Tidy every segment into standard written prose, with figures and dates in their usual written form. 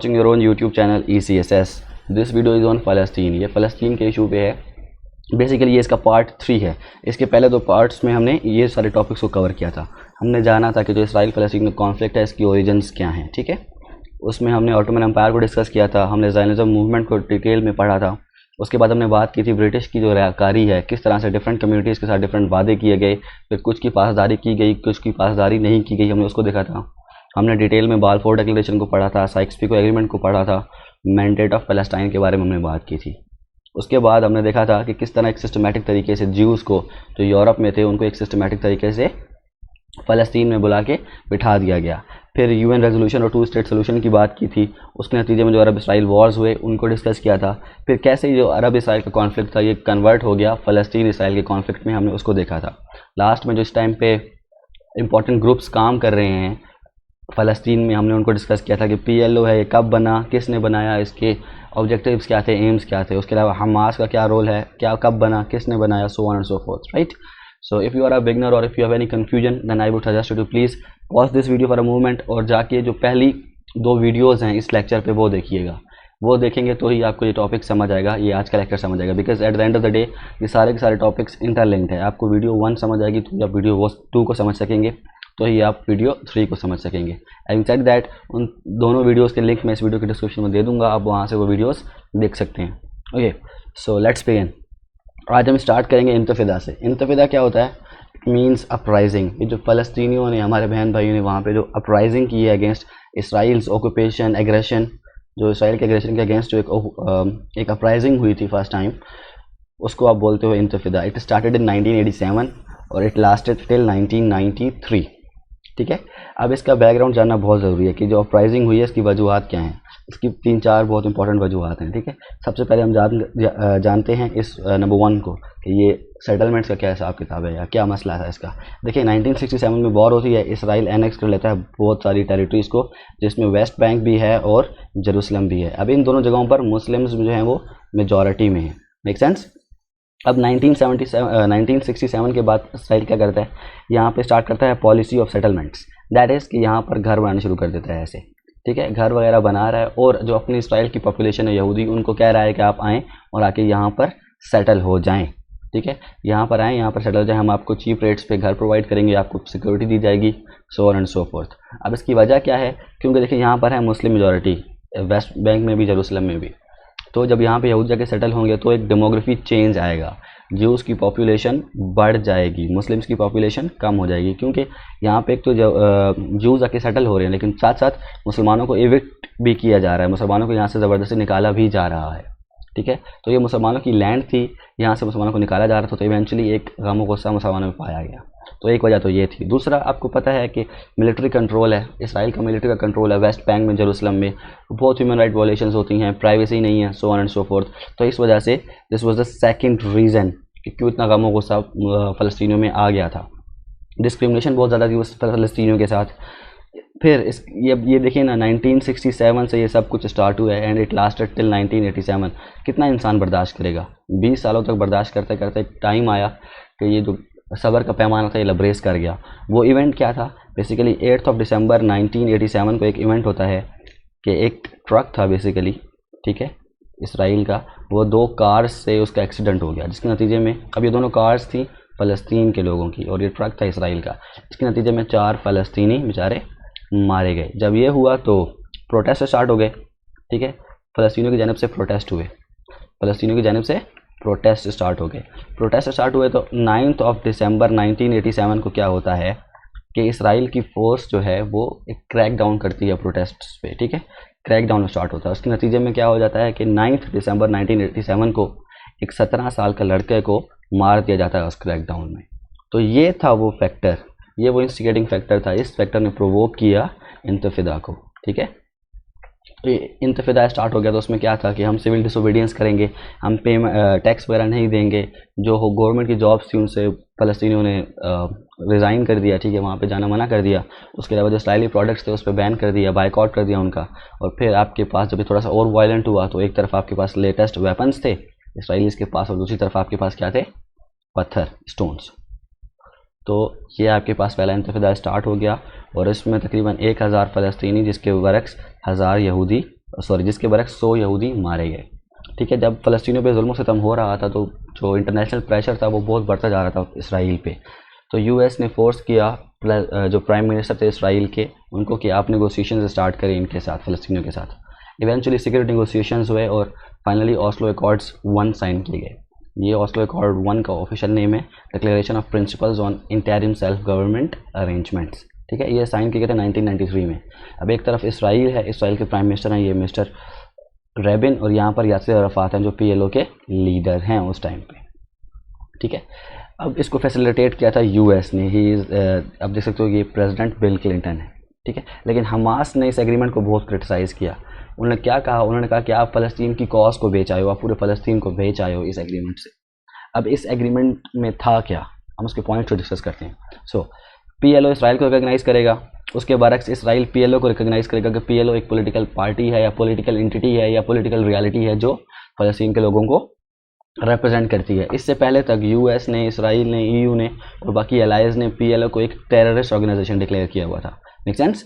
Watching your own YouTube channel ECSS. This video is on फ़लस्तीन। ये फ़लस्तीन के issue पे है। बेसिकली ये इसका पार्ट 3 है। इसके पहले दो पार्ट्स में हमने ये सारे टॉपिक्स को कवर किया था। हमने जाना था कि जो इसराइल फ़लस्तीन में कॉन्फ्लिक्ट है इसकी ओरिजिन्स क्या हैं, ठीक है। उसमें हमने ऑटोमन एम्पायर को डिस्कस किया था, हमने ज़ायनिज़्म मूवमेंट को डिटेल में पढ़ा था। उसके बाद हमने बात की थी ब्रिटिश की जो रयाकारी है, किस तरह से डिफरेंट कम्युनिटीज़ के साथ डिफरेंट वादे किए गए, फिर कुछ की पासदारी की गई, कुछ की पासदारी नहीं की गई, हमने उसको देखा था। हमने डिटेल में बालफोर डिक्लेरेशन को पढ़ा था, साइक्स-पिको एग्रीमेंट को पढ़ा था, मैंडेट ऑफ पैलेस्टाइन के बारे में हमने बात की थी। उसके बाद हमने देखा था कि किस तरह एक सिस्टमेटिक तरीके से ज्यूज़ को जो यूरोप में थे उनको एक सिस्टमेटिक तरीके से फ़लस्तीन में बुला के बिठा दिया गया। फिर यूएन रेजोल्यूशन और 2 स्टेट सोल्यूशन की बात की थी। उसके नतीजे में जो अरब इसराइल वॉर्स हुए उनको डिस्कस किया था। फिर कैसे जो अरब इसराइल का कॉन्फ्लिक्ट था ये कन्वर्ट हो गया फ़लस्तीन इसराइल के कॉन्फ्लिक्ट में, हमने उसको देखा था। लास्ट में जो इस टाइम पे इंपॉर्टेंट ग्रुप्स काम कर रहे हैं फ़लस्तीन में, हमने उनको डिस्कस किया था कि PLO है, ये कब बना, किसने बनाया, इसके ऑब्जेक्टिव्स क्या थे, एम्स क्या थे। उसके अलावा हमास का क्या रोल है, क्या कब बना, किसने बनाया, so on and so forth, right. So if you are a beginner और if you have any confusion then I would suggest you to please watch this video for a moment, और जाके जो पहली 2 वीडियोज़ हैं इस lecture पे वो देखिएगा। वो देखेंगे तो ही आपको ये टॉपिक समझ आएगा, ये आज का लेक्चर समझ आएगा। Because at the end of the day ये सारे के सारे टॉपिक्स इंटरलिंक्ड है। आपको वीडियो 1 समझ आएगी तो आप वीडियो 2 को समझ सकेंगे, तो ही आप वीडियो 3 को समझ सकेंगे। हैविंग सेड दैट, उन दोनों वीडियोस के लिंक मैं इस वीडियो के डिस्क्रिप्शन में दे दूंगा, आप वहाँ से वो वीडियोस देख सकते हैं। Okay, so let's begin. आज हम स्टार्ट करेंगे इंतफिदा से। इंतफिदा क्या होता है? It means uprising. ये जो फ़लस्तीनियों ने, हमारे बहन भाइयों ने वहाँ पे जो अपराइजिंग की है अगेंस्ट इसराइल्स ऑक्यूपेशन एग्रेशन, जो इसराइल के एग्रेशन के अगेंस्ट जो एक अपराइजिंग हुई थी फर्स्ट टाइम, उसको आप बोलते हो इंतफिदा। इट स्टार्टेड इन 1987 और इट लास्टेड टिल 1993, ठीक है। अब इसका बैकग्राउंड जानना बहुत ज़रूरी है कि जो अपराइजिंग हुई है इसकी वजूहात क्या हैं। इसकी 3-4 बहुत इंपॉर्टेंट वजूहात हैं, ठीक है। सबसे पहले हम जानते हैं इस नंबर 1 को कि ये सेटलमेंट्स का क्या हिसाब किताब है या क्या मसला है इसका। देखिए 1967 में वॉर होती है, इसराइल एनेक्स कर लेता है बहुत सारी टेरिटरीज़ को, जिसमें वेस्ट बैंक भी है और जेरूसलम भी है। अब इन दोनों जगहों पर मुस्लिम्स जो हैं वो मेजॉरिटी में हैं, मेक सेंस। अब 1967 के बाद इसराइल क्या करता है, यहाँ पे स्टार्ट करता है policy of settlements. That is कि यहाँ पर घर बनाने शुरू कर देता है ऐसे, ठीक है। घर वगैरह बना रहा है और जो अपनी इसराइल की पॉपुलेशन है यहूदी, उनको कह रहा है कि आप आएँ और आके यहाँ पर सेटल हो जाएँ, ठीक है। यहाँ पर आएँ, यहाँ पर सेटल हो जाएँ, हम आपको चीप रेट्स पे घर प्रोवाइड करेंगे, आपको सिक्योरिटी दी जाएगी, सो ऑन एंड सो फोर्थ। अब इसकी वजह क्या है? क्योंकि देखिए यहाँ पर है मुस्लिम मेजॉरिटी, वेस्ट बैंक में भी जेरूसलम में भी। तो जब यहाँ पे यहूद जाके सेटल होंगे तो एक डेमोग्राफी चेंज आएगा, ज्यूज़ की पॉपुलेशन बढ़ जाएगी, मुस्लिम्स की पॉपुलेशन कम हो जाएगी। क्योंकि यहाँ पे एक तो ज्यूज़ आके सेटल हो रहे हैं, लेकिन साथ साथ मुसलमानों को एविक्ट भी किया जा रहा है, मुसलमानों को यहाँ से ज़बरदस्ती निकाला भी जा रहा है, ठीक है। तो ये मुसलमानों की लैंड थी, यहाँ से मुसलमानों को निकाला जा रहा था, तो इवेंचुअली एक गम गुस्सा मुसलमानों में पाया गया। तो एक वजह तो ये थी। दूसरा, आपको पता है कि मिलिट्री कंट्रोल है, इसराइल का मिलिट्री का कंट्रोल है वेस्ट बैंक में, जेरूसलम में। बहुत ह्यूमन राइट वायलेशंस होती हैं, प्राइवेसी नहीं है, सो ऑन एंड सो फोर्थ। तो इस वजह से this was the second reason कि क्यों इतना गम गुस्सा फ़लस्तीनियों में आ गया था। डिस्क्रिमिनेशन बहुत ज़्यादा थी उस फ़लस्तीनियों के साथ। फिर ये देखिए ना, 1967 से ये सब कुछ स्टार्ट हुआ है एंड इट लास्टेड टिल 1987। कितना इंसान बर्दाश्त करेगा? 20 सालों तक बर्दाश्त करते करते टाइम आया कि ये जो सब्र का पैमाना था ये लबरेज कर गया। वो इवेंट क्या था? बेसिकली 8 दिसंबर 1987 को एक इवेंट होता है कि एक ट्रक था बेसिकली, ठीक है, इसराइल का, वो 2 कार्स से उसका एक्सीडेंट हो गया, जिसके नतीजे में, अब ये दोनों कार्स थी फ़लस्तीन के लोगों की और ये ट्रक था इसराइल का, इसके नतीजे में 4 फ़लस्तीनी बेचारे मारे गए। जब ये हुआ तो प्रोटेस्ट स्टार्ट हो गए, ठीक है। फ़लस्तीनियों की जानिब से प्रोटेस्ट हुए, फ़लस्तीनियों की जानिब से प्रोटेस्ट स्टार्ट हो गए। प्रोटेस्ट स्टार्ट हुए तो 9 दिसंबर 1987 को क्या होता है कि इसराइल की फ़ोर्स जो है वो एक क्रैक डाउन करती है प्रोटेस्ट्स पे, ठीक है। क्रैक डाउन स्टार्ट होता है, उसके नतीजे में क्या हो जाता है कि 9 दिसंबर 1987 को एक 17 साल का लड़के को मार दिया जाता है उस क्रैक डाउन में। तो ये था वो फैक्टर, ये वो इंस्टिगेटिंग फैक्टर था, इस फैक्टर ने प्रोवोक किया इंतफिदा को, ठीक है। इंतफिदा स्टार्ट हो गया तो उसमें क्या था कि हम सिविल डिसोबीडियंस करेंगे, हम टैक्स वगैरह नहीं देंगे, जो गवर्नमेंट की जॉब्स थी उनसे फ़लस्तीनियों ने रिज़ाइन कर दिया, ठीक है, वहाँ पे जाना मना कर दिया। उसके अलावा जो इसराइली प्रोडक्ट्स थे उस पर बैन कर दिया, बाइकआउट कर दिया उनका। और फिर आपके पास जब थोड़ा सा और वायलेंट हुआ तो एक तरफ आपके पास लेटेस्ट वेपन्स थे इसराइलीज़ के पास और दूसरी तरफ आपके पास क्या थे? पत्थर, स्टोन्स। तो ये आपके पास पहला इंतफादा स्टार्ट हो गया और इसमें तकरीबन 1000 फ़लस्तीनी जिसके बरक्स 1000 यहूदी सॉरी जिसके बरक्स 100 यहूदी मारे गए। ठीक है, जब फ़लस्तीनियों पे जुल्म सितम हो रहा था तो जो इंटरनेशनल प्रेशर था वो बहुत बढ़ता जा रहा था इसराइल पे। तो यूएस ने फोर्स किया जो प्राइम मिनिस्टर थे इसराइल के, उनको कि आप नेगोशिएशन स्टार्ट करें इनके साथ, फ़लस्तीनियों के साथ। इवेंचुअली सीक्रेट नेगोशिएशंस हुए और फाइनली ऑस्लो अकॉर्ड्स 1 साइन किए गए। ये ऑस्लो अकॉर्ड 1 का ऑफिशियल नेम है, declaration of principles on interim self government arrangements. ठीक है, ये साइन किए गए थे 1993 में। अब एक तरफ इसराइल है, इसराइल के प्राइम मिनिस्टर हैं ये मिस्टर रेबिन, और यहाँ पर यासिर अराफात हैं जो पीएलओ के लीडर हैं उस टाइम पे। ठीक है, अब इसको फैसिलिटेट किया था यूएस ने, ही अब देख सकते हो ये प्रेसिडेंट बिल क्लिंटन है। ठीक है, लेकिन हमास ने इस एग्रीमेंट को बहुत क्रिटिसाइज़ किया। उन्होंने क्या कहा, उन्होंने कहा कि आप फ़लस्तीन की कॉज को बेच आए हो, आप पूरे फ़लस्तीन को बेच आए हो इस एग्रीमेंट से। अब इस एग्रीमेंट में था क्या, हम उसके पॉइंट्स को डिस्कस करते हैं। सो पीएलओ इसराइल को रिकॉग्नाइज़ करेगा, उसके बरक्स इसराइल पीएलओ को रिकॉग्नाइज़ करेगा कि पीएलओ एक पॉलिटिकल पार्टी है या पॉलिटिकल एंटिटी है या पॉलिटिकल रियलिटी है जो फ़लस्तीन के लोगों को रिप्रेजेंट करती है। इससे पहले तक यूएस ने, इसराइल ने, ईयू ने और बाकी एलाइज ने पीएलओ को एक टेररिस्ट ऑर्गेनाइजेशन डिक्लेयर किया हुआ था। Make sense.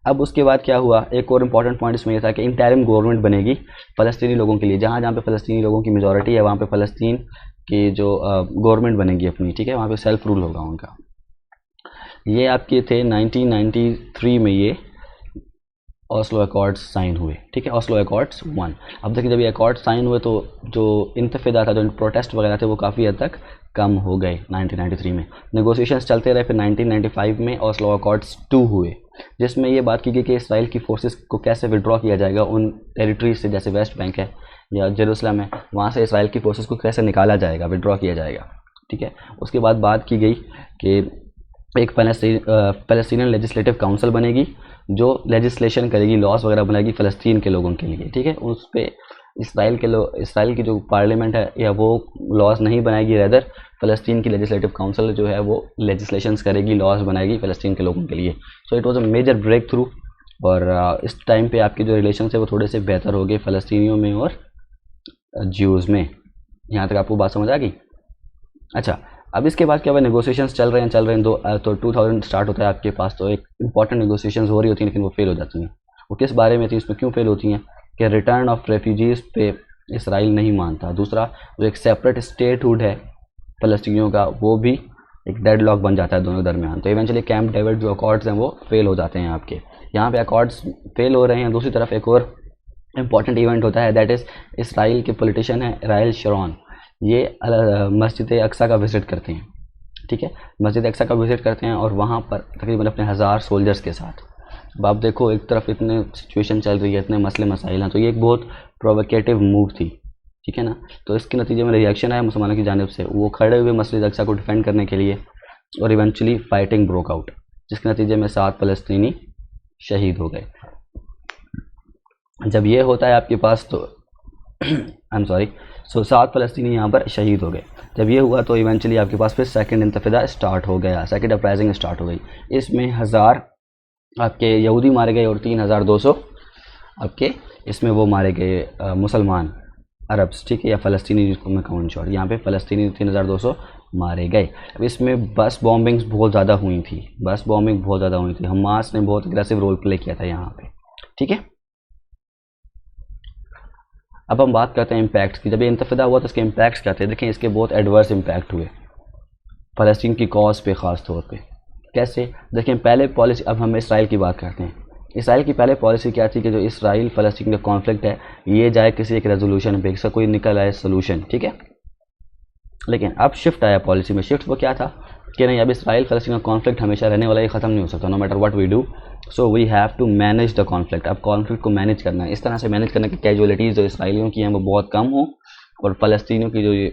अब उसके बाद क्या हुआ, एक और इम्पॉर्टेंट पॉइंट इसमें यह था कि इंटरिम गवर्नमेंट बनेगी फ़लस्तीनी लोगों के लिए, जहाँ जहाँ पे फ़लस्तीनी लोगों की मेजॉरिटी है वहाँ पे फ़लस्तीन की जो गवर्नमेंट बनेगी अपनी। ठीक है, वहाँ पे सेल्फ रूल होगा उनका। ये आपके थे 1993 में ये ऑस्लो अकॉर्ड्स साइन हुए। ठीक है, ऑस्लो अकॉर्ड्स 1। अब देखिए जब ये अकॉर्ड्स साइन हुए तो जो इंतफादा था, जो प्रोटेस्ट वगैरह थे वो काफ़ी हद तक कम हो गए 1993 में। नेगोशिएशंस चलते रहे, फिर 1995 में ऑस्लो अकॉर्ड्स 2 हुए, जिसमें ये बात की गई कि इसराइल की फोर्सेस को कैसे विड्रॉ किया जाएगा उन टेरिटरीज से, जैसे वेस्ट बैंक है या जेरूसलम है, वहाँ से इसराइल की फोर्सेस को कैसे निकाला जाएगा, विड्रॉ किया जाएगा। ठीक है, उसके बाद बात की गई कि एक फ़लस्तीनियन लेजिस्लेटिव काउंसिल बनेगी जो लेजिस्लेशन करेगी, लॉस वगैरह बनाएगी फ़लस्तीन के लोगों के लिए। ठीक है, उस पर इसराइल की जो पार्लियामेंट है या वो लॉस नहीं बनाएगी, रेदर फ़लस्तीन की लेजिस्लेटिव काउंसिल जो है वो लेजिस्लेशंस करेगी, लॉस बनाएगी फ़लस्तीन के लोगों के लिए। So it was a major breakthrough, और इस टाइम पे आपके जो रिलेशन है वो थोड़े से बेहतर हो गए फ़लस्तीनियों में और ज्यूज़ में। यहाँ तक आपको बात समझ आ गई। अच्छा, अब इसके बाद क्या हुआ, नेगोशिएशंस चल रहे हैं तो 2000 स्टार्ट होता है आपके पास, तो एक इंपॉर्टेंट नेगोशिएशंस हो रही होती हैं लेकिन वो फेल हो जाती हैं। वो किस बारे में थी, इसमें क्यों फेल होती हैं कि रिटर्न ऑफ रेफ्यूजीज़ पे इसराइल नहीं मानता। दूसरा, जो एक सेपरेट स्टेटहुड है फ़लस्तीनियों का, वो भी एक डेडलॉक बन जाता है दोनों दरमियान। तो इवेंचुअली कैंप डेविड जो अकॉर्ड्स हैं वो फेल हो जाते हैं आपके। यहाँ पे अकॉर्ड्स फेल हो रहे हैं। दूसरी तरफ एक और इम्पॉर्टेंट इवेंट होता है, दैट इज़ इसराइल के पॉलिटिशियन है रायल शरोन, ये मस्जिद अक्सा का विज़िट करते हैं। ठीक है, मस्जिद अक्सा का विज़िट करते हैं और वहाँ पर तकरीबन अपने 1000 सोल्जर्स के साथ। अब आप देखो एक तरफ इतने सिचुएशन चल रही है, इतने मसले मसाइल हैं, तो ये एक बहुत प्रोवोकेटिव मूव थी। ठीक है ना, तो इसके नतीजे में रिएक्शन आया मुसलमानों की जानिब से, वो खड़े हुए मस्जिद अक्सा को डिफेंड करने के लिए, और इवेंचुअली फाइटिंग ब्रोक आउट, जिसके नतीजे में 7 फ़लस्तीनी शहीद हो गए। जब ये होता है आपके पास तो आई एम सॉरी, 7 फ़लस्तीनी यहाँ पर शहीद हो गए। जब ये हुआ तो इवेंचुअली आपके पास फिर सेकंड इंतफादा स्टार्ट हो गया, सेकंड अपराइजिंग स्टार्ट हो गई। इसमें 1000 आपके यहूदी मारे गए और 3200 आपके इसमें वो मारे गए मुसलमान अरब्स। ठीक है, या फ़लस्तीनी जिसको मैं काउंट शॉर्ट, यहाँ पे फ़लस्तीनी 3200 मारे गए। अब इसमें बस बॉम्बिंग्स बहुत ज़्यादा हुई थी, हमास ने बहुत एग्रेसिव रोल प्ले किया था यहाँ पे। ठीक है, अब हम बात करते हैं इम्पैक्ट की। जब ये इंतफादा हुआ तो इसके इम्पैक्ट्स क्या थे, देखें इसके बहुत एडवर्स इम्पैक्ट हुए फ़लस्तीन की कॉज पे ख़ास तौर पे। कैसे, देखें पहले पॉलिसी, अब हम इसराइल की बात करते हैं। इसराइल की पहले पॉलिसी क्या थी कि जो इसराइल फ़लस्तीन का कॉन्फ्लिक्ट है ये जाए किसी एक रेजोल्यूशन पे, इसका कोई निकल आए सोल्यूशन। ठीक है, लेकिन अब शिफ्ट आया पॉलिसी में। शिफ्ट वो क्या था कि नहीं, अब इसराइल फ़लस्तीन का कॉन्फ्लिक्ट हमेशा रहने वाला, ये ख़त्म नहीं हो सकता, no matter what we do, so we have to manage the conflict. अब कॉन्फ्लिक्ट को मैनेज करना है, इस तरह से मैनेज करना कि कैजुअलिटीज़ जो इसराइलियों की हैं वो बहुत कम हो, और फ़लस्तीनियों की जो ये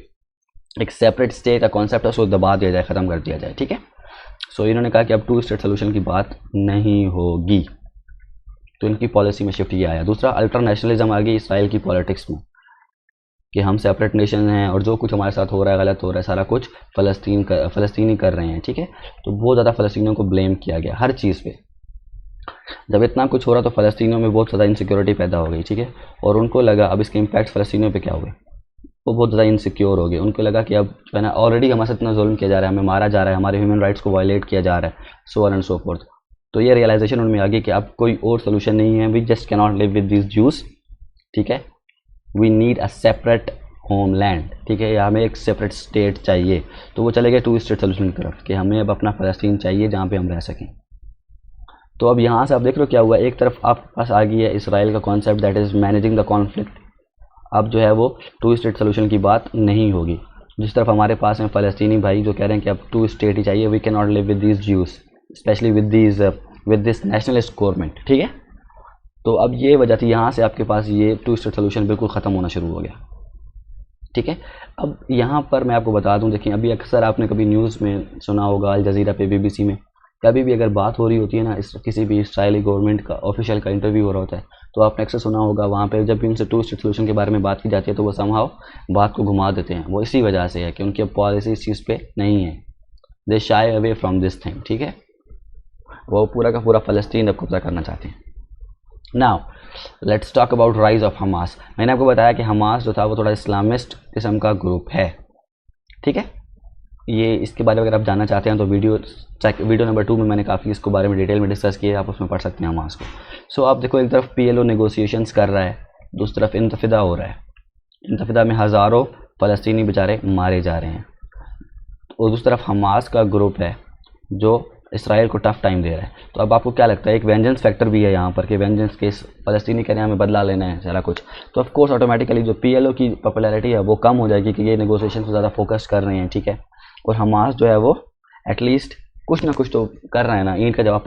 एक सेपरेट स्टेट का कॉन्सेप्ट है उसको दबा दिया जाए, ख़त्म कर दिया जाए। ठीक है, सो इन्होंने कहा कि अब 2 स्टेट सोल्यूशन की बात नहीं होगी, तो इनकी पॉलिसी में शिफ्ट ये आया। दूसरा, अल्ट्रा नेशनलिज्म आ गई इसराइल की पॉलिटिक्स में कि हम सेपरेट नेशन हैं और जो कुछ हमारे साथ हो रहा है गलत हो रहा है, सारा कुछ फ़लस्तीनी कर रहे हैं। ठीक है, तो बहुत ज़्यादा फ़लस्तीनियों को ब्लेम किया गया हर चीज़ पे। जब इतना कुछ हो रहा तो फ़लस्तीनियों में बहुत ज़्यादा इनसिक्योरिटी पैदा हो गई। ठीक है, और उनको लगा अब इसके इम्पैक्ट फ़लस्तीनियों पे क्या हुए, वो बहुत ज़्यादा इनसिक्योर हो गए। उनको लगा कि अब जो है ना ऑलरेडी हमारे साथ इतना जुल्म किया जा रहा है, हमें मारा जा रहा है, हमारे ह्यूमन राइट्स को वायलेट किया जा रहा है, सो ऑन एंड सो फोर्थ। तो ये रियलाइजेशन उनमें आ गई कि अब कोई और सोल्यूशन नहीं है, we just cannot live with this Jews, ठीक है, we need a separate homeland, ठीक है, या हमें एक सेपरेट स्टेट चाहिए। तो वो चले गए 2 स्टेट सोल्यूशन की तरफ कि हमें अब अपना फ़लस्तीन चाहिए जहाँ पे हम रह सकें। तो अब यहाँ से आप देख रहे हो क्या हुआ, एक तरफ आपके पास आ गई है इसराइल का concept that is managing the conflict. अब जो है वो 2 स्टेट सोल्यूशन की बात नहीं होगी। जिस तरफ हमारे पास हैं फ़लस्तीनी भाई जो कह रहे हैं कि अब 2 स्टेट ही चाहिए, we can not live with these Jews specially with this nationalist government, ठीक है। तो अब ये वजह थी, यहाँ से आपके पास ये 2 स्टेट सोल्यूशन बिल्कुल ख़त्म होना शुरू हो गया, ठीक है। अब यहाँ पर मैं आपको बता दूँ, देखिए अभी अक्सर आपने कभी न्यूज़ में सुना होगा, अल जज़ीरा पे, BBC में, कभी भी अगर बात हो रही होती है ना, किसी भी इसराइली गवर्नमेंट का ऑफिशियल का इंटरव्यू हो रहा होता है, तो आपने अक्सर सुना होगा वहाँ पे जब भी उनसे 2 स्टेट सोल्यूशन के बारे में बात की जाती है तो वो समहाउ बात को घुमा देते हैं। वो इसी वजह से है कि उनकी पॉलिसी इस चीज़ पे नहीं है, दे shy away from this thing, ठीक है। वो पूरा का पूरा फ़लस्तीन अब कब्जा करना चाहते हैं। Now let's talk about rise of Hamas. मैंने आपको बताया कि हमास जो था वो थोड़ा इस्लामिस्ट किस्म का ग्रुप है, ठीक है। ये इसके बारे में अगर आप जानना चाहते हैं तो वीडियो नंबर 2 में मैंने काफ़ी इसको बारे में डिटेल में डिस्कस किया है, आप उसमें पढ़ सकते हैं हमास को। सो आप देखो, एक तरफ PLO नेगोशिएशंस कर रहा है, दूसरी तरफ इंतफिदा हो रहा है, इंतफिदा में हज़ारों फ़लस्तीनी बेचारे मारे जा रहे हैं, और दूसरी तरफ हमास का ग्रुप है जो इसराइल को टफ टाइम दे रहा है। तो अब आपको क्या लगता है, एक वेंजेंस फैक्टर भी है यहाँ पर कि वेंजेंस केस फ़लस्तीनी कह रहे हैं हमें बदला लेना है सारा कुछ, तो ऑफ कोर्स ऑटोमेटिकली जो PLO की पॉपुलैरिटी है वो कम हो जाएगी कि ये नेगोशिएशन को ज़्यादा फोकस कर रहे हैं, ठीक है। और हमास जो है वो एटलीस्ट कुछ ना कुछ तो कर रहा है ना, ईंट का जवाब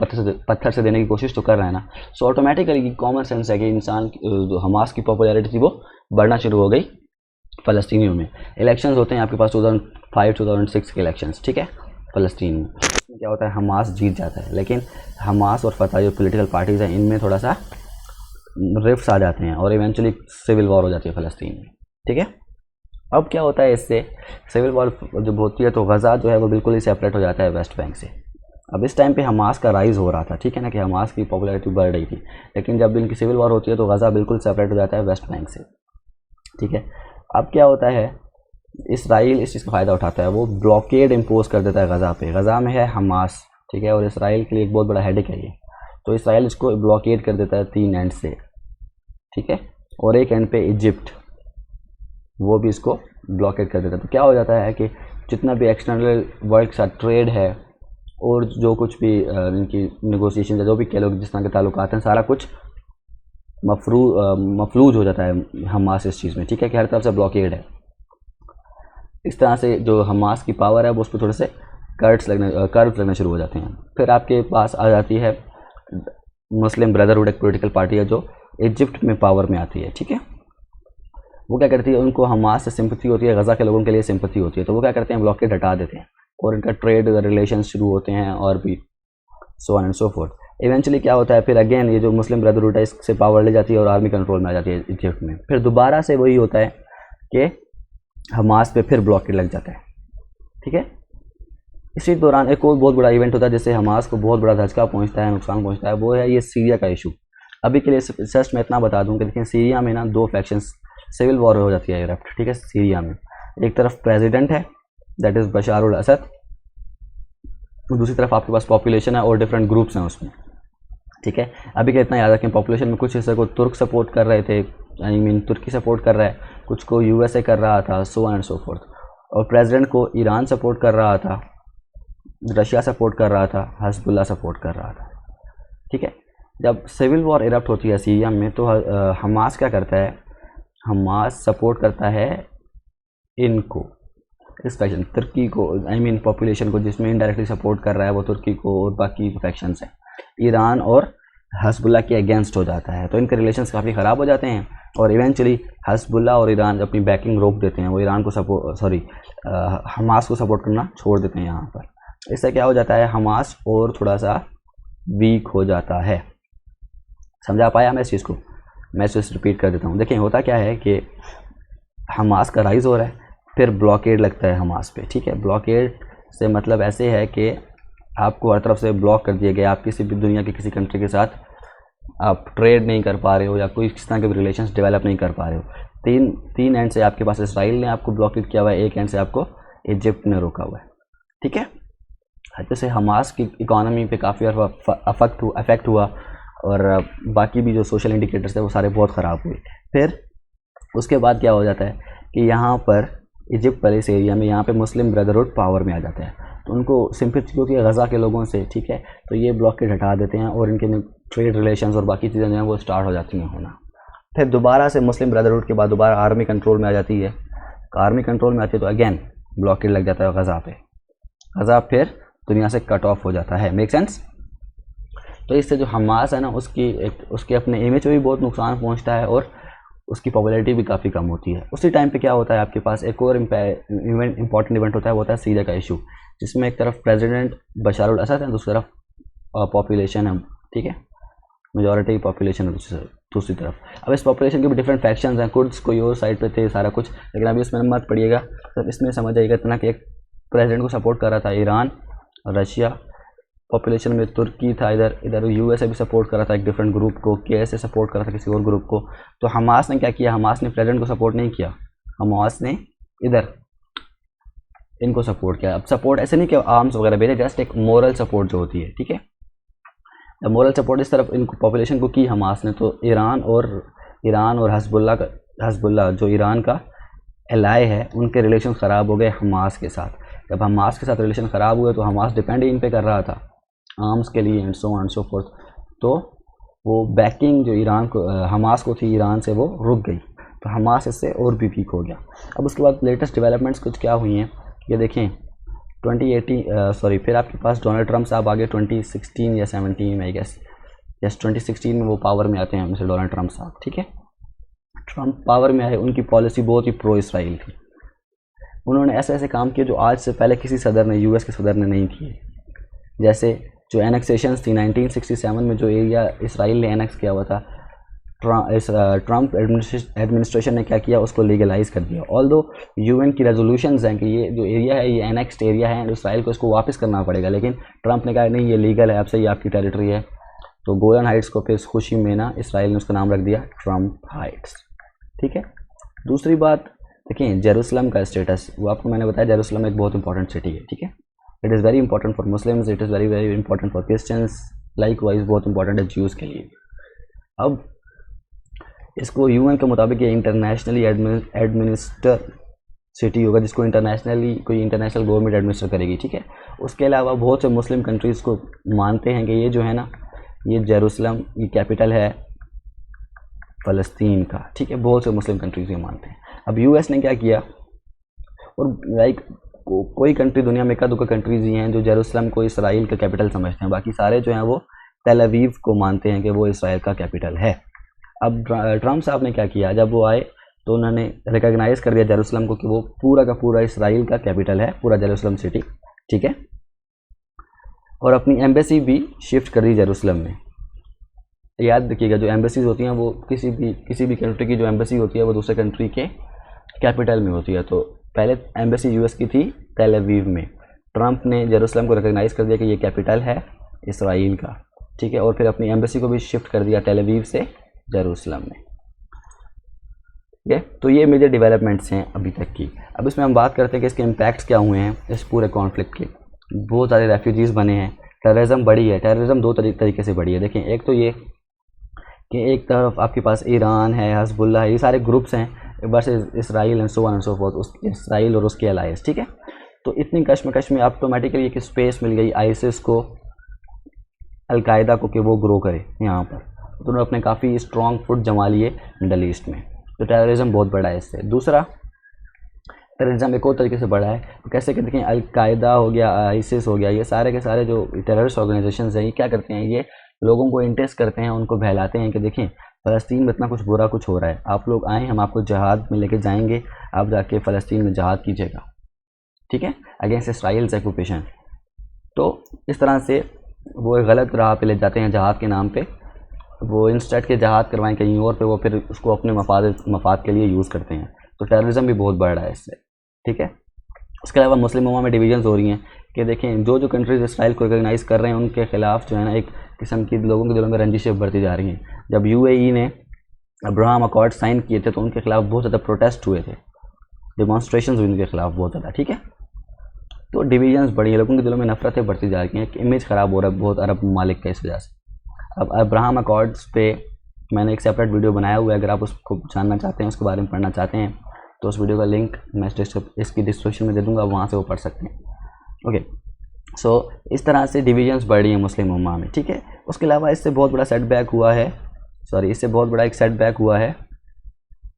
पत्थर से देने की कोशिश तो कर रहा है ना। सो ऑटोमेटिकली कॉमन सेंस है कि इंसान जो हमास की पॉपुलैरिटी थी वो बढ़ना शुरू हो गई फ़लस्तीनियों में। इलेक्शंस होते हैं आपके पास 2005-2006 के इलेक्शंस, ठीक है, फ़लस्तीन में क्या होता है, हमास जीत जाता है, लेकिन हमास और फतह जो पॉलिटिकल पार्टीज़ हैं इनमें थोड़ा सा रिफ्ट्स आ जाते हैं और इवेंचुअली सिविल वॉर हो जाती है फ़लस्तीन में, ठीक है। अब क्या होता है, इससे सिविल वॉर जब होती है तो गज़ा जो है वो बिल्कुल ही सेपरेट हो जाता है वेस्ट बैंक से। अब इस टाइम पे हमास का राइज़ हो रहा था, ठीक है ना, कि हमास की पॉपुलैरिटी बढ़ रही थी, लेकिन जब इनकी सिविल वॉर होती है तो गज़ा बिल्कुल सेपरेट हो जाता है वेस्ट बैंक से, ठीक है। अब क्या होता है, इसराइल इस चीज़ का फ़ायदा उठाता है, वो ब्लॉकेड इम्पोज कर देता है गज़ा पे। गज़ा में है हमास, ठीक है, और इसराइल के लिए एक बहुत बड़ा हेडेक है ये, तो इसराइल इसको ब्लॉकेड कर देता है 3 एंड से, ठीक है, और एक एंड पे इजिप्ट वो भी इसको ब्लॉकेड कर देता है। तो क्या हो जाता है कि जितना भी एक्सटर्नल वर्ल्ड के साथ ट्रेड है और जो कुछ भी इनकी नेगोशिएशन है, जो भी कह लो जिस तरह के ताल्लुकात हैं, सारा कुछ मफलूज हो जाता है हमास इस चीज़ में, ठीक है, कि हर तरफ से ब्लॉकेड है। इस तरह से जो हमास की पावर है वो उस पर थोड़े से कर्व्स लगने शुरू हो जाते हैं। फिर आपके पास आ जाती है मुस्लिम ब्रदरहुड, एक पॉलिटिकल पार्टी है जो इजिप्ट में पावर में आती है, ठीक है। वो क्या करती है, उनको हमास से सिंपैथी होती है, गज़ा के लोगों के लिए सिंपैथी होती है, तो वो क्या करते हैं, ब्लॉकेड हटा देते हैं और इनका ट्रेड रिलेशन शुरू होते हैं और भी सो on and so fourth. Eventually क्या होता है, फिर अगेन ये जो मुस्लिम ब्रदरहुड है इससे पावर ले जाती है और आर्मी कंट्रोल में आ जाती है इजिप्ट में। फिर दोबारा से वही होता है कि हमास पे फिर ब्लॉकेड लग जाता है, ठीक है। इसी दौरान एक और बहुत बड़ा इवेंट होता है जिससे हमास को बहुत बड़ा धचका पहुंचता है, नुकसान पहुंचता है, वो है ये सीरिया का इशू। अभी के लिए जस्ट मैं इतना बता दूं कि देखिए सीरिया में ना 2 फैक्शंस सिविल वॉर हो जाती है इरप्ट, ठीक है, सीरिया में। एक तरफ प्रेसिडेंट है दैट इज़ बशार अल असद, दूसरी तरफ आपके पास पॉपुलेशन है और डिफरेंट ग्रुप्स हैं उसमें, ठीक है। अभी क्या इतना याद रखें, पॉपुलेशन में कुछ हिस्से को तुर्क सपोर्ट कर रहे थे, आई मीन तुर्की सपोर्ट कर रहा है, कुछ को USA कर रहा था, सो ऑन एंड सो फोर्थ, और प्रेसिडेंट को ईरान सपोर्ट कर रहा था, रशिया सपोर्ट कर रहा था, हिजबुल्लाह सपोर्ट कर रहा था, ठीक है। जब सिविल वॉर इरप्ट होती है सीरिया में तो हमास क्या करता है, हमास सपोर्ट करता है इनको, इस फैक्शन तुर्की को, आई मीन पॉपुलेशन को, जिसमें इनडायरेक्टली सपोर्ट कर रहा है वो तुर्की को और बाकी फैक्शंस हैं, ईरान और हिजबुल्लाह के अगेंस्ट हो जाता है। तो इनके रिलेशंस काफ़ी ख़राब हो जाते हैं और इवेंचुअली हिजबुल्लाह और ईरान अपनी बैकिंग रोक देते हैं, वो ईरान को हमास को सपोर्ट करना छोड़ देते हैं यहाँ पर। इससे क्या हो जाता है, हमास और थोड़ा सा वीक हो जाता है। समझा पाया मैं इस चीज़ को, मैं इसे रिपीट कर देता हूँ। देखिए होता क्या है कि हमास का राइज़ हो रहा है, फिर ब्लॉकेड लगता है हमास पे, ठीक है। ब्लॉकेड से मतलब ऐसे है कि आपको हर तरफ से ब्लॉक कर दिया गया, आप किसी भी दुनिया के किसी कंट्री के साथ आप ट्रेड नहीं कर पा रहे हो या कोई किस तरह के भी रिलेशंस डेवलप नहीं कर पा रहे हो। तीन एंड से आपके पास इसराइल ने आपको ब्लॉकेट किया हुआ है, एक एंड से आपको इजिप्ट ने रोका हुआ है, ठीक है। जैसे हमास की इकोनॉमी पे काफ़ी अफेक्ट हुआ और बाकी भी जो सोशल इंडिकेटर्स थे वो सारे बहुत ख़राब हुए। फिर उसके बाद क्या हो जाता है कि यहाँ पर इजिप्ट वाले इस एरिया में यहाँ पे मुस्लिम ब्रदरहुड पावर में आ जाते हैं, तो उनको सिंपैथी होती है गज़ा के लोगों से, ठीक है, तो ये ब्लॉकेड हटा देते हैं और इनके ट्रेड रिलेशंस और बाकी चीज़ें जो हैं वो स्टार्ट हो जाती हैं होना। फिर दोबारा से मुस्लिम ब्रदरहुड के बाद दोबारा आर्मी कंट्रोल में आ जाती है, आर्मी कंट्रोल में आती है तो अगेन ब्लॉकेड लग जाता है गज़ा पे, गज़ा फिर दुनिया से कट ऑफ हो जाता है। Make sense? तो इससे जो हमास है ना उसके अपने इमेज में भी बहुत नुकसान पहुंचता है और उसकी पॉपुलैरिटी भी काफ़ी कम होती है। उसी टाइम पे क्या होता है, आपके पास एक और इंपॉर्टेंट इवेंट होता है, वो होता है सीरिया का इशू, जिसमें एक तरफ प्रेसिडेंट बशार अल असद है, दूसरी तरफ पॉपुलेशन है, ठीक है, मेजॉरिटी पॉपुलेशन है दूसरी तरफ। अब इस पॉपुलेशन के भी डिफरेंट फैक्शंस हैं, कुर्ड्स कोई और साइड पे थे, सारा कुछ, लेकिन अभी इसमें मत पड़िएगा, तो इसमें समझ आइएगा इतना कि एक प्रेसिडेंट को सपोर्ट कर रहा था ईरान, रशिया, पॉपुलेशन में तुर्की था, इधर यूएसए भी सपोर्ट कर रहा था एक डिफरेंट ग्रुप को, केएसए सपोर्ट कर रहा था किसी और ग्रुप को। तो हमास ने क्या किया, हमास ने प्रेसिडेंट को सपोर्ट नहीं किया, हमास ने इधर इनको सपोर्ट किया। अब सपोर्ट ऐसे नहीं कि आर्म्स वगैरह भेजे, जस्ट एक मोरल सपोर्ट जो होती है, ठीक है, मोरल सपोर्ट इस तरफ इनको पॉपुलेशन को की हमास ने। तो ईरान और हजबुल्ला जो ईरान का एलाय है, उनके रिलेशन ख़राब हो गए हमास के साथ। जब हमास के साथ रिलेशन ख़राब हुए तो हमास डिपेंड इन पे कर रहा था आर्म्स के लिए एंड सो फोर्थ, तो वो बैकिंग जो हमास को थी ईरान से, वो रुक गई, तो हमास इससे और भी वीक हो गया। अब उसके बाद लेटेस्ट डेवलपमेंट्स कुछ क्या हुई हैं ये देखें। 2018 फिर आपके पास डोनाल्ड ट्रंप साहब आगे 2016 या 17 में, आई गेस 2016 में वो पावर में आते हैं मिस्टर डोनाल्ड ट्रंप साहब, ठीक है। ट्रंप पावर में आए, उनकी पॉलिसी बहुत ही प्रो इसराइल थी, उन्होंने ऐसे ऐसे काम किए जो आज से पहले किसी सदर ने, यूएस के सदर ने नहीं किए। जैसे जो एनेक्सेशंस थी 1967 में, जो एरिया इसराइल ने एनेक्स किया हुआ था, ट्रंप एडमिनिस्ट्रेशन ने क्या किया, उसको लीगलाइज कर दिया। ऑल्दो यूएन की रेजोल्यूशंस हैं कि ये जो एरिया है ये एनेक्स्ड एरिया है एंड इसराइल को इसको वापस करना पड़ेगा, लेकिन ट्रंप ने कहा नहीं ये लीगल है, अब से ये आपकी टेरिटरी है। तो गोलन हाइट्स को फिर खुशी में ना इसराइल ने उसका नाम रख दिया ट्रंप हाइट्स, ठीक है। दूसरी बात देखिए, जेरूसलम का स्टेटस, वो आपको मैंने बताया जेरूसलम एक बहुत इंपॉर्टेंट सिटी है, ठीक है। It is very important for Muslims, it is very very important for Christians, like wise बहुत इंपॉर्टेंट है ज्यूज़ के लिए। अब इसको यूएन के मुताबिक ये इंटरनेशनली एडमिनिस्टर सिटी होगा, जिसको इंटरनेशनली कोई इंटरनेशनल गवर्नमेंट एडमिनिस्टर करेगी, ठीक है। उसके अलावा बहुत से मुस्लिम कंट्रीज़ को मानते हैं कि ये जो है ना, ये जेरूसलम ये कैपिटल है फ़लस्तीन का, ठीक है। बहुत से मुस्लिम कंट्रीज़ ये मानते हैं। अब यूएस ने क्या किया, और लाइक कोई कंट्री दुनिया में का कंट्रीज़ ही हैं जो जेरूसलम को इसराइल का कैपिटल समझते हैं, बाकी सारे जो हैं वो तेल अवीव को मानते हैं कि वो इसराइल का कैपिटल है। अब ट्रंप साहब ने क्या किया, जब वो आए तो उन्होंने रिकॉग्नाइज़ कर दिया जेरूसलम को कि वो पूरा का पूरा इसराइल का कैपिटल है, पूरा जेरूसलम सिटी, ठीक है। और अपनी एम्बेसी भी शिफ्ट कर दी जेरूसलम में। याद रखिएगा, जो एम्बेसीज होती हैं वो किसी भी कंट्री की जो एम्बेसी होती है वो दूसरे कंट्री के कैपिटल में होती है। तो पहले एम्बेसी यूएस की थी तेल अवीव में, ट्रंप ने जेरूसलम को रिकॉग्नाइज़ कर दिया कि ये कैपिटल है इसराइल का, ठीक है, और फिर अपनी एम्बेसी को भी शिफ्ट कर दिया तेल अवीव से जेरूसलम में, ठीक है। तो ये मेजर डेवलपमेंट्स हैं अभी तक की। अब इसमें हम बात करते हैं कि इसके इम्पैक्ट्स क्या हुए हैं इस पूरे कॉन्फ्लिक्ट के। बहुत सारे रेफ्यूजीज़ बने हैं, टेररिज्म बढ़ी है, टेररिज्म दो तरीके से बढ़ी है। देखें, एक तो ये कि एक तरफ आपके पास ईरान है, हजबुल्ला है, ये सारे ग्रुप्स हैं versus Israel and so on and so fourth, Israel और उसके अलायंस, ठीक है। तो इतनी कश्मकश में ऑटोमेटिकली एक स्पेस मिल गई आईसिस को, अलकायदा को, कि वो ग्रो करे यहाँ पर। तो उन्होंने अपने काफ़ी स्ट्रॉन्ग फुट जमा लिए मिडल ईस्ट में, तो टेररिज्म बहुत बड़ा है इससे। दूसरा, टेररिज्म एक और तरीके से बढ़ा है, तो कैसे कि देखें, अलकायदा हो गया, आईसिस हो गया, ये सारे के सारे जो टेररिस्ट ऑर्गेनाइजेशंस हैं, ये क्या करते हैं, ये लोगों को इंटरेस्ट करते हैं, उनको बहलाते हैं कि देखें फ़लस्तीन में इतना कुछ बुरा कुछ हो रहा है, आप लोग आएँ, हम आपको जहाद में लेके जाएंगे, आप जाके फ़लस्तीन में जहाद कीजिएगा, ठीक है, अगेंस्ट इसराइल्स ऑक्यूपेशन। तो इस तरह से वो एक गलत राह पे ले जाते हैं जहाद के नाम पे, वो इंस्टेड के जहाद करवाएं कहीं और पे, वो फिर उसको अपने मफाद के लिए यूज़ करते हैं। तो टेररिज्म भी बहुत बढ़ रहा है इससे, ठीक है। उसके अलावा मुस्लिम उम्मा में डिवीजन्स हो रही हैं कि देखें, जो कंट्रीज़ इसराइल को रिकॉग्नाइज़ कर रहे हैं उनके ख़िलाफ़ जो है ना, एक किस्म की लोगों के दिलों में रंजिशें बढ़ती जा रही हैं। जब यूएई ने अब्राहम अकॉर्ड साइन किए थे तो उनके खिलाफ बहुत ज़्यादा प्रोटेस्ट हुए थे, डिमॉन्स्ट्रेशन हुए उनके खिलाफ बहुत ज़्यादा, ठीक है। तो डिवीजन्स बढ़ी है, लोगों के दिलों में नफरतें बढ़ती जा रही हैं, एक इमेज ख़राब हो रहा है बहुत अरब ममालिक का इस वजह से। अब अब्राहम अकॉर्ड्स पे मैंने एक सेपरेट वीडियो बनाया हुआ है, अगर आप उसको जानना चाहते हैं, उसके बारे में पढ़ना चाहते हैं तो उस वीडियो का लिंक मैं इसकी डिस्क्रिप्शन में दे दूँगा, वहाँ से वो पढ़ सकते हैं। ओके, सो इस तरह से डिवीजन्स बढ़ रही हैं मुस्लिम उम्मा में, ठीक है। उसके अलावा इससे बहुत बड़ा सेटबैक हुआ है, इससे बहुत बड़ा एक सेटबैक हुआ है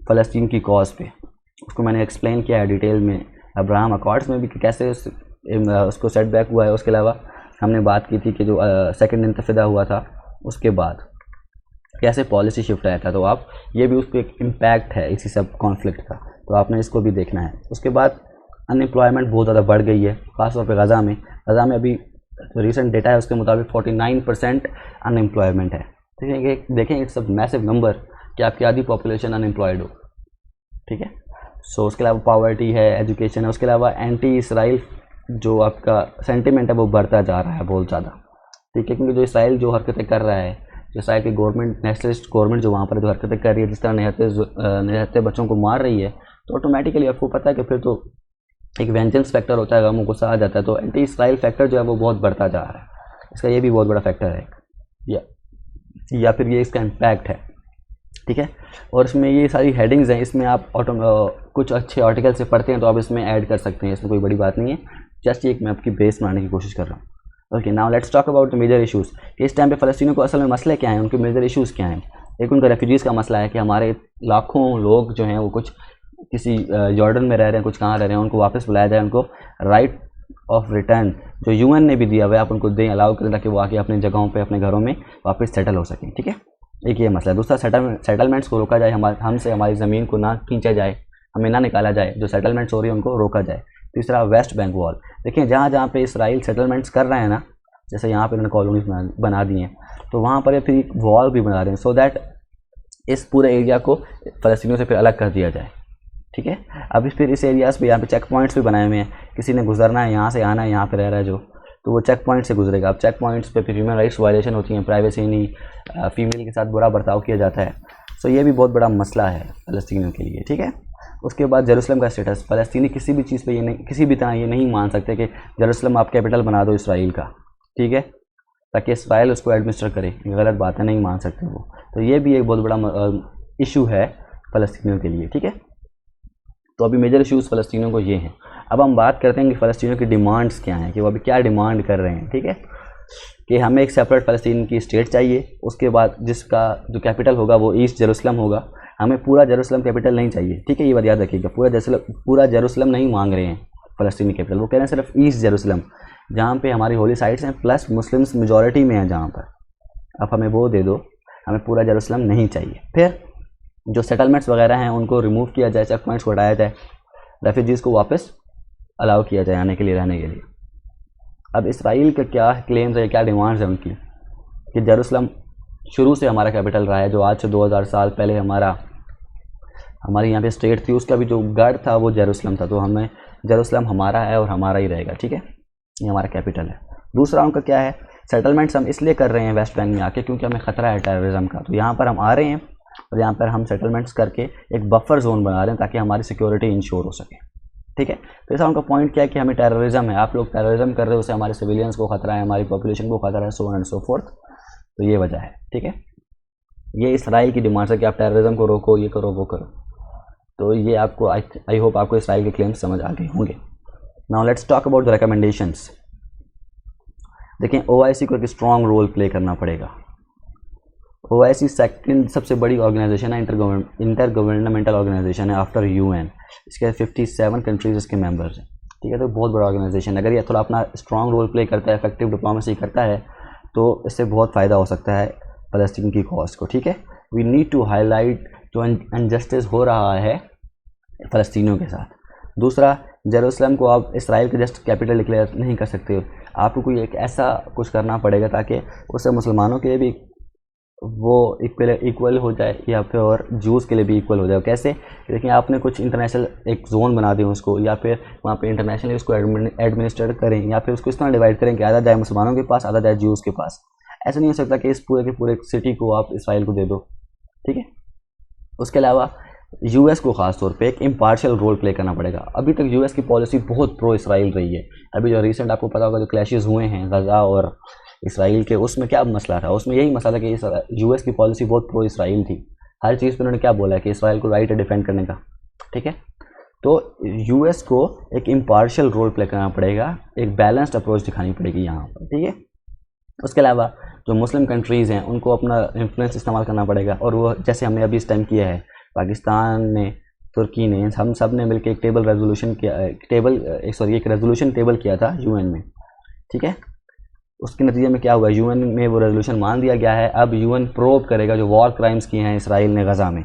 फ़लस्तीन की कॉज पे। उसको मैंने एक्सप्लेन किया है डिटेल में अब्राहम अकॉर्ड्स में भी कि कैसे उसको सेटबैक हुआ है। उसके अलावा हमने बात की थी कि जो सेकंड इंतफादा हुआ था उसके बाद कैसे पॉलिसी शिफ्ट आया था, तो आप ये भी उसको एक इम्पैक्ट है इसी सब कॉन्फ्लिक्ट का, तो आपने इसको भी देखना है। उसके बाद अनएम्प्लॉयमेंट बहुत ज़्यादा बढ़ गई है, ख़ासतौर पर गज़ा में अभी रिसेंट डेटा है उसके मुताबिक 49% अनएम्प्लॉयमेंट है। देखें इट्स अ मैसिव नंबर कि आपकी आधी पॉपुलेशन अनएम्प्लॉयड हो, ठीक है। सो उसके अलावा पॉवर्टी है, एजुकेशन है, उसके अलावा एंटी इसराइल जो आपका सेंटिमेंट है वो बढ़ता जा रहा है बहुत ज़्यादा, ठीक है। क्योंकि जो इसराइल जो हरकतें कर रहा है, जो इसराइल की गवर्नमेंट, नेशनलिस्ट गवर्नमेंट जो वहाँ पर जो हरकतें कर रही है, जिस तरह निहत्ते बच्चों को मार रही है, तो ऑटोमेटिकली आपको पता है कि फिर तो एक वेंजेंस फैक्टर होता है, गमों गुस्सा आ जाता है, तो एंटी इसराइल फैक्टर जो है वो बहुत बढ़ता जा रहा है। इसका ये भी बहुत बड़ा फैक्टर है या फिर ये इसका इम्पैक्ट है, ठीक है। और इसमें ये सारी हेडिंग्स हैं, इसमें आप कुछ अच्छे आर्टिकल से पढ़ते हैं तो आप इसमें ऐड कर सकते हैं, इसमें कोई बड़ी बात नहीं है, जस्ट एक मैं आपकी बेस बनाने की कोशिश कर रहा हूँ। Okay, now let's talk about the major issues कि इस टाइम पे फ़लस्तीनियों को असल में मसले क्या हैं, उनके मेजर इशूज़ क्या हैं। एक उनका रेफ्यूजीज़ का मसला है कि हमारे लाखों लोग जो हैं वो कुछ किसी जॉर्डन में रह रहे हैं, कुछ कहाँ रह रहे हैं, उनको वापस बुलाया जाए, उनको राइट ऑफ रिटर्न जो यूएन ने भी दिया हुआ है आप उनको दें, अलाउ करें ताकि वो आके अपनी जगहों पे अपने घरों में वापस सेटल हो सकें, ठीक है। एक ये मसला है। दूसरा सेटलमेंट्स को रोका जाए, हमसे हमारी ज़मीन को ना खींचा जाए, हमें ना निकाला जाए, जो सेटलमेंट्स हो रही है उनको रोका जाए। तीसरा वेस्ट बैंक वॉल, देखिए जहाँ जहाँ पे इसराइल सेटलमेंट्स कर रहे हैं ना, जैसे यहाँ पे उन्होंने कॉलोनीज बना दी हैं, तो वहाँ पर फिर एक वॉल भी बना रहे हैं सो दैट इस पूरे एरिया को फ़लस्तीनियों से फिर अलग कर दिया जाए, ठीक है। अभी फिर इस एरियाज़ पे यहाँ पे चेक पॉइंट्स भी बनाए हुए हैं, किसी ने गुजरना है यहाँ से आना है, यहाँ पे रह रहा है जो, तो वो चेक पॉइंट से गुजरेगा। अब चेक पॉइंट्स पे फिर ह्यूमन राइट्स वायलेशन होती हैं, प्राइवेसी नहीं, फीमेल के साथ बुरा बर्ताव किया जाता है। सो ये भी बहुत बड़ा मसला है फ़लस्तीनियों के लिए, ठीक है। उसके बाद जेरूसलम का स्टेटस, फ़लस्तीनी किसी भी चीज़ पे ये नहीं, किसी भी तरह ये नहीं मान सकते कि जेरूसलम आप कैपिटल बना दो इसराइल का, ठीक है, ताकि इसराइल उसको एडमिनिस्टर करे, गलत बात है, नहीं मान सकते वो। तो ये भी एक बहुत बड़ा इशू है फ़लस्तीनियों के लिए, ठीक है। तो अभी मेजर इश्यूज़ फ़लस्तीनियों को ये हैं। अब हम बात करते हैं कि फ़लस्तीनियों की डिमांड्स क्या हैं, कि वो अभी क्या डिमांड कर रहे हैं, ठीक है। कि हमें एक सेपरेट फ़लस्तीन की स्टेट चाहिए, उसके बाद जिसका जो कैपिटल होगा वो ईस्ट जेरूसलम होगा, हमें पूरा जेरूसलम कैपिटल नहीं चाहिए, ठीक है, ये बात याद रखिएगा। पूरा जेरूसलम नहीं मांग रहे हैं फ़लस्तीनी कैपिटल, वो कह रहे हैं सिर्फ ईस्ट जेरूसलम, जहाँ पे हमारी होली साइट्स हैं प्लस मुस्लिम्स मेजॉरिटी में हैं जहाँ पर, आप हमें वो दे दो, हमें पूरा जेरूसलम नहीं चाहिए। फिर जो सेटलमेंट्स वगैरह हैं उनको रिमूव किया जाए, चेक पॉइंट्स को हटाया जाए, रेफ्यूजीज़ को वापस अलाउ किया जाए आने के लिए, रहने के लिए। अब इसराइल का क्या क्लेम्स है, क्या डिमांड्स है उनकी, कि जेरूसलम शुरू से हमारा कैपिटल रहा है, जो आज से 2000 साल पहले हमारी यहाँ पे स्टेट थी, उसका भी जो गढ़ था वो जेरूसलम था, तो हमें जेरूसलम हमारा है और हमारा ही रहेगा, ठीक है, ये हमारा कैपिटल है। दूसरा उनका क्या है, सेटलमेंट्स हम इसलिए कर रहे हैं वेस्ट बैंक में आके क्योंकि हमें ख़तरा है टेररिज्म का, तो यहाँ पर हम आ रहे हैं और यहाँ पर हम सेटलमेंट्स करके एक बफर जोन बना रहे हैं ताकि हमारी सिक्योरिटी इंश्योर हो सके, ठीक है। तो ऐसा उनका पॉइंट क्या है कि हमें टेररिज्म है, आप लोग टेररिज्म कर रहे हो, उससे हमारे सिविलियंस को खतरा है, हमारी पॉपुलेशन को खतरा है, सो ऑन एंड सो फोर्थ। तो ये वजह है, ठीक है। ये इसराइल की डिमांड है कि आप टेररिज्म को रोको, ये करो, वो करो। तो ये आपको आई होप आपको इसराइल के क्लेम्स समझ आ गए होंगे। Now let's talk about the recommendations. देखें OIC को एक स्ट्रॉन्ग रोल प्ले करना पड़ेगा। OIC सेकंड सबसे बड़ी ऑर्गेनाइजेशन है, इंटर गवर्नमेंटल ऑर्गेनाइजेशन है आफ्टर UN। इसके 57 कंट्रीज़ इसके मेंबर्स हैं, ठीक है। तो बहुत बड़ा ऑर्गेनाइजेशन, अगर ये थोड़ा अपना स्ट्रॉन्ग रोल प्ले करता है, इफेक्टिव डिप्लोमेसी करता है, तो इससे बहुत फ़ायदा हो सकता है फ़लस्तीन की कॉज को, ठीक है। वी नीड टू हाईलाइट जो इनजस्टिस हो रहा है फ़लस्तीनियों के साथ। दूसरा, जेरूसलम को आप इसराइल के जस्ट कैपिटल डिक्लेयर नहीं कर सकते हो, आपको कोई एक ऐसा कुछ करना पड़ेगा ताकि उससे मुसलमानों के लिए भी वो इक्वल हो जाए, या फिर और जूस के लिए भी इक्वल हो जाए। कैसे, देखिए आपने कुछ इंटरनेशनल एक जोन बना दें उसको, या फिर वहाँ पे इंटरनेशनली उसको एडमिनिस्ट्रेट करें, या फिर उसको इस तरह डिवाइड करें कि आधा जाए मुसलमानों के पास, आधा जाए जूस के पास। ऐसा नहीं हो सकता कि इस पूरे के पूरे सिटी को आप इसराइल को दे दो, ठीक है। उसके अलावा यूएस को ख़ास तौर पे एक इम्पार्शियल रोल प्ले करना पड़ेगा। अभी तक यूएस की पॉलिसी बहुत प्रो इसराइल रही है। अभी जो रिसेंट आपको पता होगा जो क्लैशेस हुए हैं गज़ा और इसराइल के, उसमें क्या मसला था? उसमें यही मसला था कि यूएस की पॉलिसी बहुत प्रो इसराइल थी। हर चीज़ पर उन्होंने क्या बोला है कि इसराइल को राइट है डिफेंड करने का, ठीक है। तो यूएस को एक इम्पार्शियल रोल प्ले करना पड़ेगा, एक बैलेंस्ड अप्रोच दिखानी पड़ेगी यहाँ पर, ठीक है। उसके अलावा जो मुस्लिम कंट्रीज़ हैं उनको अपना इन्फ्लुएंस इस्तेमाल करना पड़ेगा, और वो जैसे हमने अभी इस टाइम किया है, पाकिस्तान ने, तुर्की ने, हम सब ने मिलकर एक रेजोल्यूशन टेबल किया था यूएन में, ठीक है। उसके नतीजे में क्या हुआ? यूएन में वो रेजोल्यूशन मान दिया गया है। अब यूएन प्रोब करेगा जो वॉर क्राइम्स किए हैं इसराइल ने गज़ा में,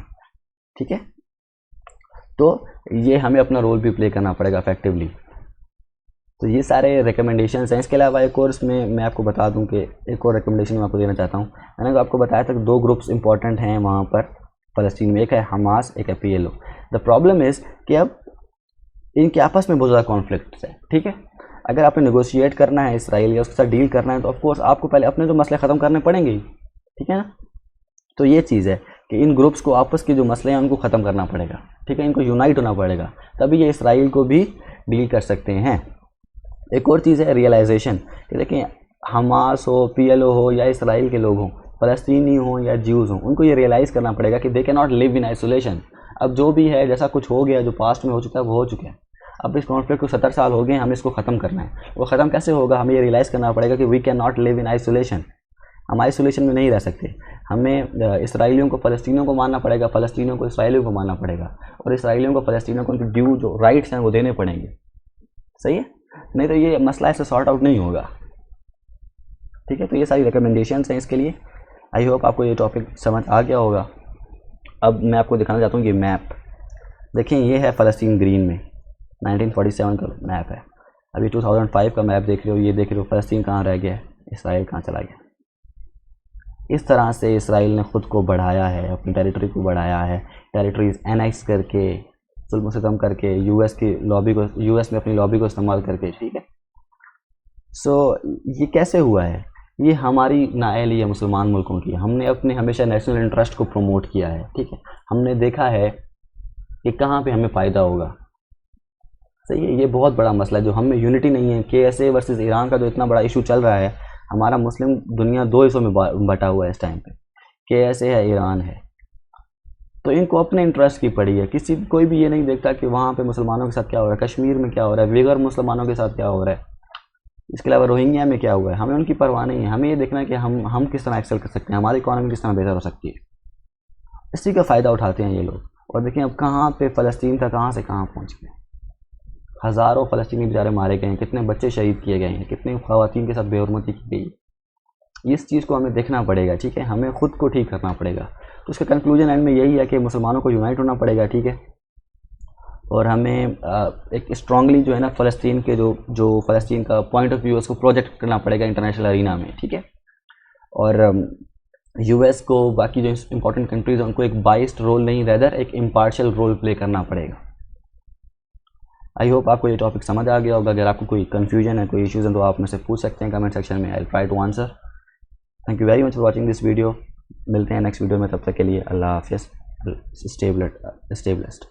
ठीक है। तो ये हमें अपना रोल भी प्ले करना पड़ेगा इफेक्टिवली। तो ये सारे रिकमेंडेशंस हैं। इसके अलावा एक और इसमें मैं आपको बता दूं कि एक और रिकमेंडेशन मैं आपको देना चाहता हूं। मैंने तो आपको बताया था कि 2 ग्रुप्स इंपॉर्टेंट हैं वहाँ पर फ़लस्तीन में, एक है हमास, एक है PLO। द प्रॉब्लम इज़ कि अब इनके आपस में बहुत ज़्यादा कॉन्फ्लिक्ट है, ठीक है। अगर आपने नेगोशिएट करना है इसराइल या उसके साथ डील करना है तो ऑफकोर्स आपको पहले अपने तो मसले ख़त्म करने पड़ेंगे ही, ठीक है ना। तो ये चीज़ है कि इन ग्रुप्स को आपस के जो मसले हैं उनको ख़त्म करना पड़ेगा, ठीक है। इनको यूनाइट होना पड़ेगा, तभी ये इसराइल को भी डील कर सकते हैं। एक और चीज़ है रियलाइजेशन कि देखें, हमास हो, PLO हो या इसराइल के लोग हों, फ़लस्तीनी हों या ज्यूज़ हों, उनको ये रियलाइज़ करना पड़ेगा कि they can not live in isolation. अब जो भी है, जैसा कुछ हो गया, जो पास्ट में हो चुका है वो हो चुका है। अब इस कॉन्फ्लिक्ट को 70 साल हो गए, हमें इसको ख़त्म करना है। वो ख़त्म कैसे होगा? हमें ये रियलाइज़ करना पड़ेगा कि we can not live in isolation. हम आइसोलेशन में नहीं रह सकते। हमें इसराइलियों को फ़लस्तीनियों को मानना पड़ेगा, फ़लस्तीनियों को इसराइलियों को मानना पड़ेगा, और इसराइलियों को फ़लस्तीनियों को उनके ड्यू जो राइट्स हैं वो देने पड़ेंगे, सही है। नहीं तो ये मसला ऐसे सॉर्ट आउट नहीं होगा, ठीक है। तो ये सारी रिकमेंडेशंस हैं इसके लिए। आई होप आपको ये टॉपिक समझ आ गया होगा। अब मैं आपको दिखाना चाहता हूँ कि मैप देखें, ये है फ़लस्तीन ग्रीन में 1947 का मैप है। अभी 2005 का मैप देख रहे हो, ये देख रहे हो फ़लस्तीन कहाँ रह गया है, इसराइल कहाँ चला गया। इस तरह से इसराइल ने ख़ुद को बढ़ाया है, अपनी टेरिटरी को बढ़ाया है, टेरिटरीज एनेक्स करके, जुल्म सितम करके, यूएस में अपनी लॉबी को इस्तेमाल करके, ठीक है। सो ये कैसे हुआ है? ये हमारी नाअहली है मुसलमान मुल्कों की। हमने अपने हमेशा नेशनल इंटरेस्ट को प्रमोट किया है, ठीक है। हमने देखा है कि कहाँ पे हमें फ़ायदा होगा, सही है। ये बहुत बड़ा मसला है जो हमें यूनिटी नहीं है। KSA वर्सेस ईरान का जो इतना बड़ा इशू चल रहा है, हमारा मुस्लिम दुनिया 2 हिस्सों में बटा हुआ है इस टाइम पे। KSA है, ईरान है, तो इनको अपने इंटरेस्ट की पड़ी है। कोई भी ये नहीं देखता कि वहाँ पे मुसलमानों के साथ क्या हो रहा है, कश्मीर में क्या हो रहा है, वेगर मुसलमानों के साथ क्या हो रहा है, इसके अलावा रोहिंग्या में क्या हुआ है। हमें उनकी परवाह नहीं है। हमें ये देखना है कि हम किस तरह एक्सेल कर सकते हैं, हमारी इकॉनमी किस तरह बेहतर हो सकती है। इसी का फ़ायदा उठाते हैं ये लोग। और देखें अब कहाँ पे फ़लस्तीन था, कहाँ से कहाँ पहुँच गए। हज़ारों फ़लस्तीनी बेचारे मारे गए हैं, कितने बच्चे शहीद किए गए हैं, कितनी ख़वातीन के साथ बेहुरमती की गई। इस चीज़ को हमें देखना पड़ेगा, ठीक है। हमें ख़ुद को ठीक करना पड़ेगा। तो उसका कंक्लूजन एंड में यही है कि मुसलमानों को यूनाइट होना पड़ेगा, ठीक है। और हमें एक स्ट्रांगली जो है ना फ़लस्तीन के जो फ़लस्तीन का पॉइंट ऑफ व्यू उसको प्रोजेक्ट करना पड़ेगा इंटरनेशनल अरीना में, ठीक है। और US को, बाकी जो इंपॉर्टेंट कंट्रीज़ हैं उनको एक बाइस्ड रोल नहीं, रेदर एक इम्पार्शियल रोल प्ले करना पड़ेगा। आई होप आपको ये टॉपिक समझ आ गया होगा। अगर आपको कोई कन्फ्यूजन है, कोई इश्यूज़ हैं तो आप मुझसे पूछ सकते हैं कमेंट सेक्शन में। I try to answer. Thank you very much for watching this video. मिलते हैं नेक्स्ट वीडियो में, तब तक के लिए अल्लाह हाफ़िज़। Stay blessed.